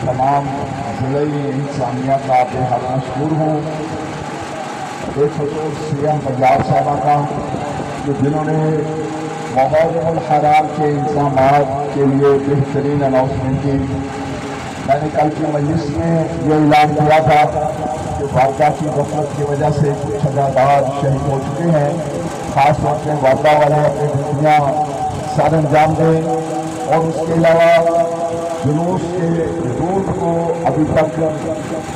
تمام ضلع انسانیہ کا بے حد مشکور ہوں، ایک خصوص سیاح پنجاب صاحبہ کا کہ جنہوں نے موادم الحرام کے انتظامات کے لیے بہترین اناؤنسمنٹ کی۔ میں نے کل کی مجلس میں یہ اعلان کیا تھا کہ والدہ کی غفلت کی وجہ سے کچھ عزادار شہید ہو چکے ہیں، خاص طور سے والدہ والے اپنی ڈیوٹیاں سر انجام دیں، اور اس کے علاوہ جلوس کے روٹ کو ابھی تک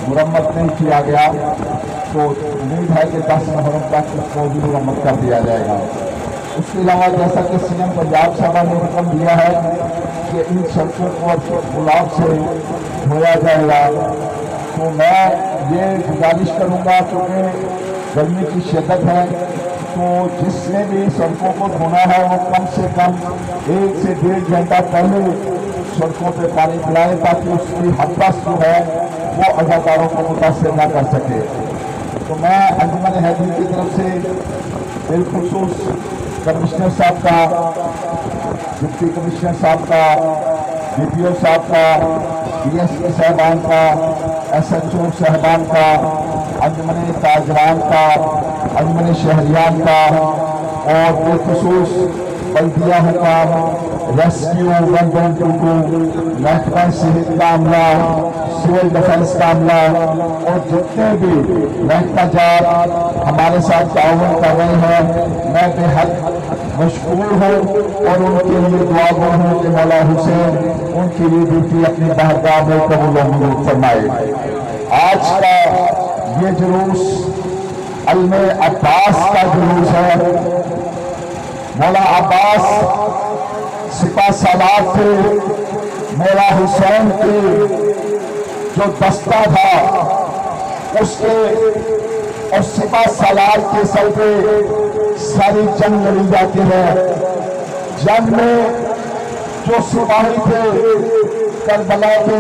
مرمت نہیں کیا گیا، تو امید ہے کہ 10 محرم تک اس کو بھی مرمت کر دیا جائے گا۔ اس کے علاوہ جیسا کہ سی ایم پنجاب صاحبہ نے حکم دیا ہے کہ ان سڑکوں کو گلاب سے دھویا جائے گا، تو میں یہ گزارش کروں گا کیونکہ گرمی کی شدت ہے، تو جس نے بھی سڑکوں کو دھونا ہے وہ کم سے کم 1 سے 1.5 گھنٹہ پہلے سڑکوں پہ پانی پلائے تاکہ اس کی حدث جو ہے وہ عزاداروں کو متاثر نہ کر سکے۔ تو میں انجمن حیدری کی طرف سے بالخصوص کمشنر صاحب کا، ڈپٹی کمشنر صاحب کا، ڈی پی او صاحب کا، ڈی ایس پی صاحبان کا، ایس ایچ او صاحبان کا، انجمن تاجران کا، انجمن شہریان کا، اور بالخصوص بلدیہ حکام، ریسکیو 112، محکمہ صحت کا عملہ، سول ڈیفنس کا عملہ، اور جتنے بھی محکمہ جات ہمارے ساتھ تعاون کر رہے ہیں، میں بے حد مشکور ہوں اور ان کے لیے دعا گو ہوں کہ مولا حسین ان کی لیے ڈیوٹی اپنی بارگاہ میں قبول و منظور فرمائے۔ آج کا یہ جلوس علم عباس کا جلوس ہے۔ مولا عباس سپہ سالار تھے، مولا حسین کے جو دستہ تھا اس کے اور سپہ سالار کے سر پہ ساری جنگ لڑی جاتی ہے۔ جنگ میں جو سپاہی تھے کربلا کے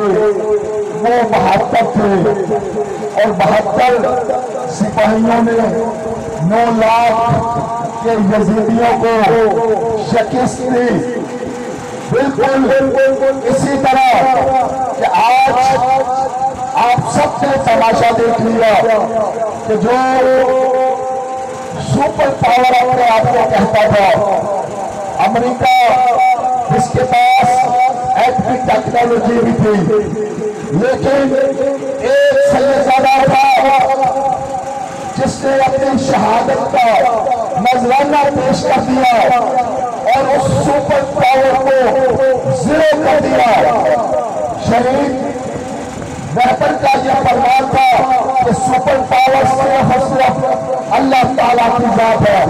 وہ 72 تھے، اور 72 سپاہیوں نے 9 لاکھ کے یزیدیوں کو شکست دی۔ بالکل اسی طرح کہ آج آپ سب نے تماشا دیکھ لیا کہ جو سپر پاور اپنے آپ کو کہتا تھا، امریکہ جس کے پاس ایٹمی ٹیکنالوجی بھی تھی، لیکن ایک سیدزادہ تھا جس نے اپنی شہادت کا نذرانہ پیش کر دیا اور اس سپر پاور کو زیرو کر دیا۔ شہید ویپن کا یہ فرمان تھا کہ سپر پاور صرف اور صرف اللہ تعالیٰ کی ذات ہے۔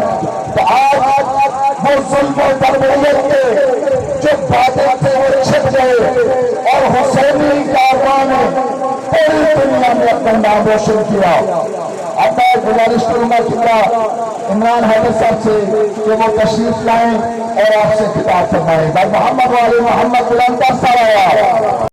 تو آج وہ ظلم و تربیت کے جو باتیں تھے وہ چھپ گئے، اور حسینی کارواں نے پوری دنیا میں اپنا نام روشن کیا۔ اب میں گزارش کروں گا عمران حیدر صاحب سے کہ وہ تشریف لائیں اور آپ سے خطاب فرمائیں۔ محمد و علی محمد بلند